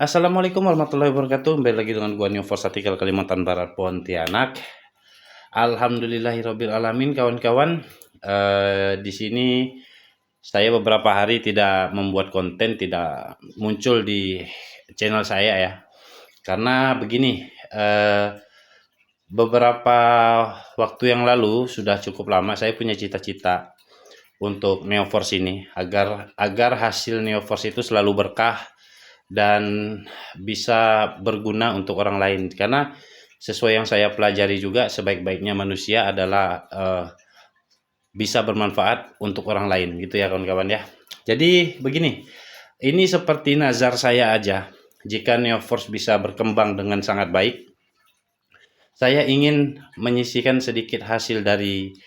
Assalamualaikum warahmatullahi wabarakatuh. Kembali lagi dengan gua New Force Artikel Kalimantan Barat Pontianak. Alhamdulillahirabbil alamin kawan-kawan. Di sini saya beberapa hari tidak membuat konten, tidak muncul di channel saya ya. Karena begini, beberapa waktu yang lalu sudah cukup lama saya punya cita-cita untuk Neoforce ini agar hasil Neoforce itu selalu berkah dan bisa berguna untuk orang lain, karena sesuai yang saya pelajari juga sebaik-baiknya manusia adalah bisa bermanfaat untuk orang lain gitu ya kawan-kawan ya. Jadi begini, ini seperti nazar saya aja, jika Neoforce bisa berkembang dengan sangat baik, saya ingin menyisihkan sedikit hasil dari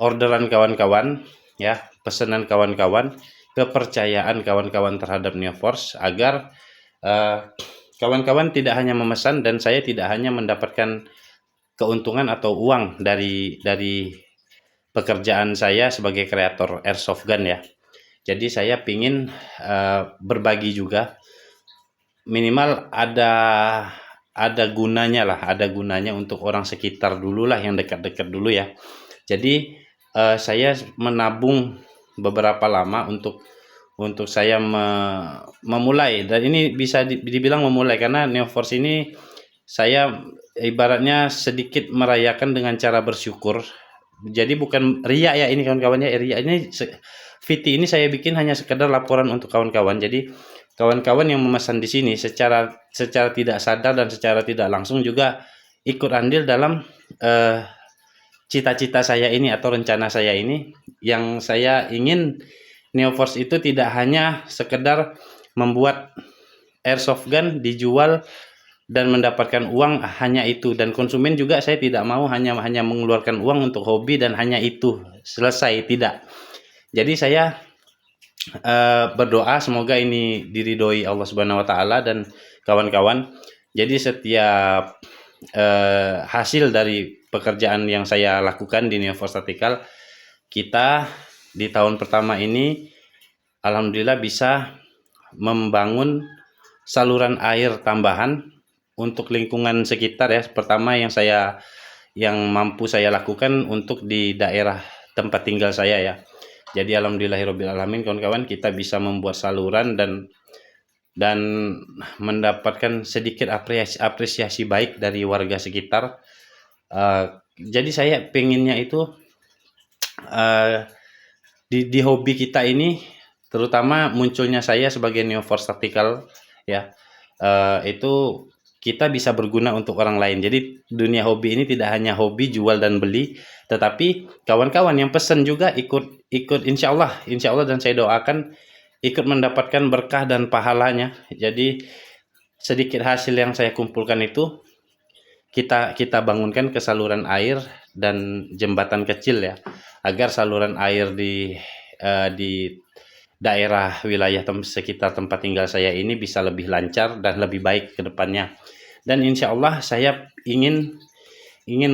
orderan kawan-kawan ya, pesanan kawan-kawan, kepercayaan kawan-kawan terhadap Neoforce, agar kawan-kawan tidak hanya memesan dan saya tidak hanya mendapatkan keuntungan atau uang dari pekerjaan saya sebagai kreator airsoft gun ya. Jadi saya pingin berbagi juga, minimal ada gunanya lah, ada gunanya untuk orang sekitar dulu lah, yang dekat-dekat dulu ya. Jadi saya menabung beberapa lama untuk saya memulai, dan ini bisa dibilang memulai karena Neoforce ini saya ibaratnya sedikit merayakan dengan cara bersyukur. Jadi bukan ria ya ini kawan-kawan ya, ria ini VT ini saya bikin hanya sekedar laporan untuk kawan-kawan. Jadi kawan-kawan yang memesan di sini secara tidak sadar dan secara tidak langsung juga ikut andil dalam cita-cita saya ini atau rencana saya ini, yang saya ingin Neoforce itu tidak hanya sekedar membuat airsoft gun dijual dan mendapatkan uang hanya itu, dan konsumen juga saya tidak mau hanya mengeluarkan uang untuk hobi dan hanya itu selesai, tidak. Jadi saya berdoa semoga ini diridhoi Allah Subhanahu wa taala dan kawan-kawan. Jadi setiap hasil dari pekerjaan yang saya lakukan di Neoforce Tactical, kita di tahun pertama ini alhamdulillah bisa membangun saluran air tambahan untuk lingkungan sekitar ya. Pertama yang mampu saya lakukan untuk di daerah tempat tinggal saya ya. Jadi alhamdulillahirabbil alamin kawan-kawan, kita bisa membuat saluran dan mendapatkan sedikit apresiasi baik dari warga sekitar. Jadi saya pengennya itu di hobi kita ini, terutama munculnya saya sebagai Neoforce Tactical ya, itu kita bisa berguna untuk orang lain. Jadi dunia hobi ini tidak hanya hobi jual dan beli, tetapi kawan-kawan yang pesan juga ikut insya Allah, dan saya doakan ikut mendapatkan berkah dan pahalanya. Jadi sedikit hasil yang saya kumpulkan itu kita bangunkan ke saluran air dan jembatan kecil ya, agar saluran air di daerah wilayah sekitar tempat tinggal saya ini bisa lebih lancar dan lebih baik ke depannya. Dan insya Allah saya ingin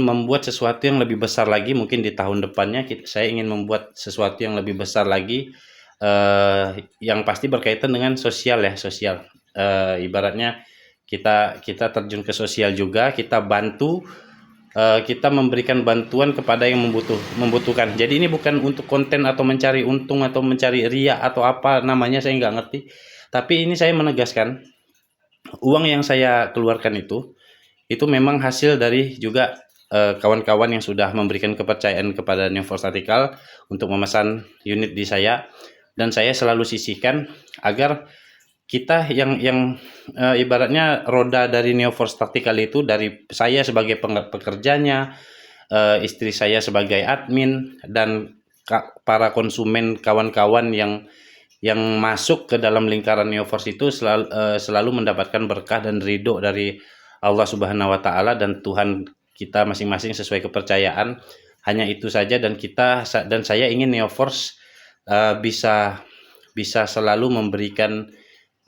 membuat sesuatu yang lebih besar lagi. Mungkin di tahun depannya saya ingin membuat sesuatu yang lebih besar lagi, yang pasti berkaitan dengan sosial ya, ibaratnya kita terjun ke sosial juga, kita bantu, kita memberikan bantuan kepada yang membutuhkan. Jadi ini bukan untuk konten atau mencari untung atau mencari ria atau apa namanya, saya nggak ngerti. Tapi ini saya menegaskan, uang yang saya keluarkan itu memang hasil dari juga kawan-kawan yang sudah memberikan kepercayaan kepada Neoforce Tactical untuk memesan unit di saya, dan saya selalu sisihkan agar kita yang ibaratnya roda dari Neoforce Tactical itu, dari saya sebagai pekerjanya, istri saya sebagai admin, dan para konsumen kawan-kawan yang masuk ke dalam lingkaran Neoforce itu selalu mendapatkan berkah dan ridho dari Allah Subhanahu wa taala dan Tuhan kita masing-masing sesuai kepercayaan. Hanya itu saja, dan saya ingin Neoforce bisa selalu memberikan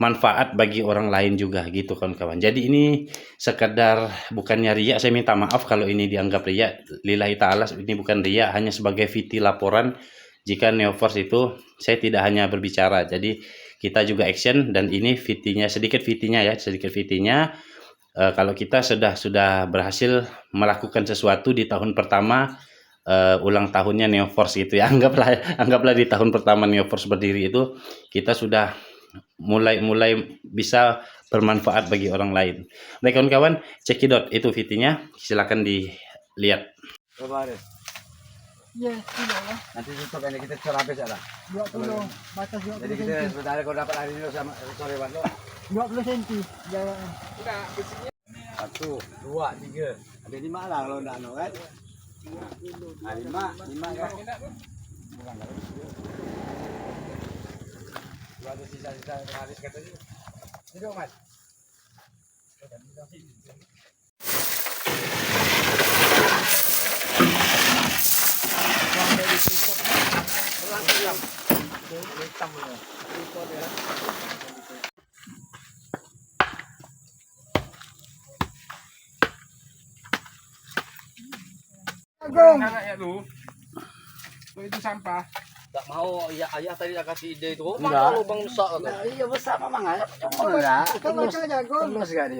manfaat bagi orang lain juga gitu kawan-kawan. Jadi ini sekedar bukannya riak, saya minta maaf kalau ini dianggap riak. Lillahi ta'ala, ini bukan riak, hanya sebagai VT laporan. Jika Neoforce itu saya tidak hanya berbicara. Jadi kita juga action, dan ini sedikit VT-nya ya, sedikit VT-nya. Kalau kita sudah berhasil melakukan sesuatu di tahun pertama ulang tahunnya Neoforce gitu ya, anggaplah di tahun pertama Neoforce berdiri itu kita sudah mulai bisa bermanfaat bagi orang lain. Baik kawan-kawan, cekidot itu VT-nya, silakan dilihat. Iya, sudah lah. Nanti tutup ini kita cor habis lah. 20 batas 20 Jadi kita cm. sebenarnya kalau dapat hari ini sama sore bantu. 20 cm jalan. Satu, dua, tiga. Ada 5 lah kalau enggak no kan. Nah, 5 kan. Dua ada sisa-sisa habis katanya. Duduk Mas. Agung. Ya lu. Lu itu sampah. Tak mau ayah tadi dah kasih ide itu. Enggak. Lubang besar kan. Iya besar memang ayah. Enggak. Coba saja Agung. Terus kan dia.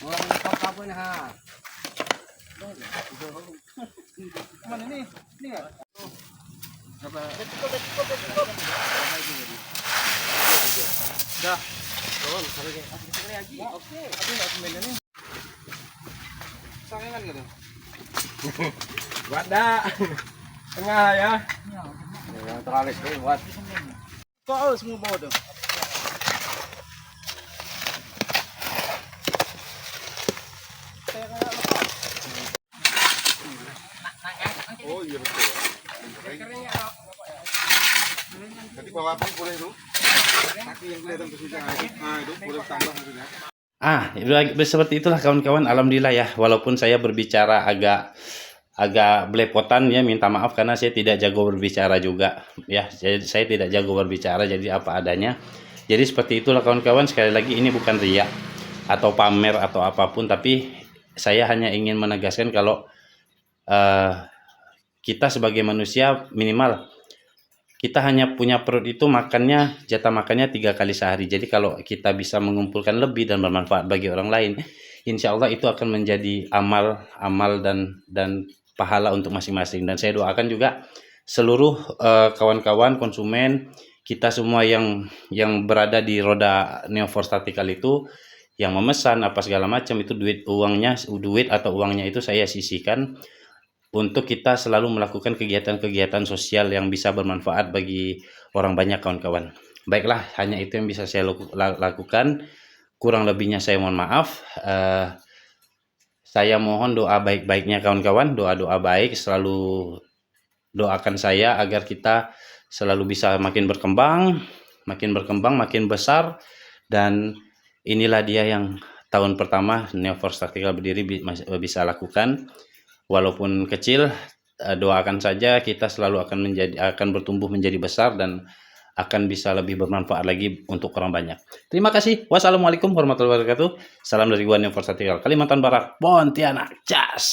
Orang apa ni ha? Mana ini? Ini enggak? Dah. Oke. Tapi enggak semen ini. Sangengan gitu. Buat dah. Tengah ya. Yang teralis ni buat. Kok semua bawa tu? Oh iya betul ya. Jadi bawa apa boleh itu? Kaki yang kelihatan kesucian itu boleh tambah maksudnya. Seperti itulah kawan-kawan. Alhamdulillah ya, walaupun saya berbicara agak belepotan ya, minta maaf karena saya tidak jago berbicara juga ya. Saya tidak jago berbicara, jadi apa adanya. Jadi seperti itulah kawan-kawan. Sekali lagi ini bukan riya atau pamer atau apapun, tapi saya hanya ingin menegaskan kalau kita sebagai manusia minimal kita hanya punya perut itu jatah makannya 3 kali sehari. Jadi kalau kita bisa mengumpulkan lebih dan bermanfaat bagi orang lain, insya Allah itu akan menjadi amal dan pahala untuk masing-masing. Dan saya doakan juga seluruh kawan-kawan konsumen kita semua yang berada di roda Neoforce Tactical itu, yang memesan apa segala macam itu, duit atau uangnya itu saya sisihkan untuk kita selalu melakukan kegiatan-kegiatan sosial yang bisa bermanfaat bagi orang banyak kawan-kawan. Baiklah, hanya itu yang bisa saya lakukan. Kurang lebihnya saya mohon maaf. Saya mohon doa baik-baiknya kawan-kawan, doa-doa baik, selalu doakan saya agar kita selalu bisa makin berkembang, makin besar. Dan inilah dia yang tahun pertama Neoforce Tactical berdiri bisa lakukan. Walaupun kecil, doakan saja kita selalu akan bertumbuh menjadi besar dan akan bisa lebih bermanfaat lagi untuk orang banyak. Terima kasih. Wassalamualaikum warahmatullahi wabarakatuh. Salam dari gua Neoforce Tactical Kalimantan Barat, Pontianak. Jas.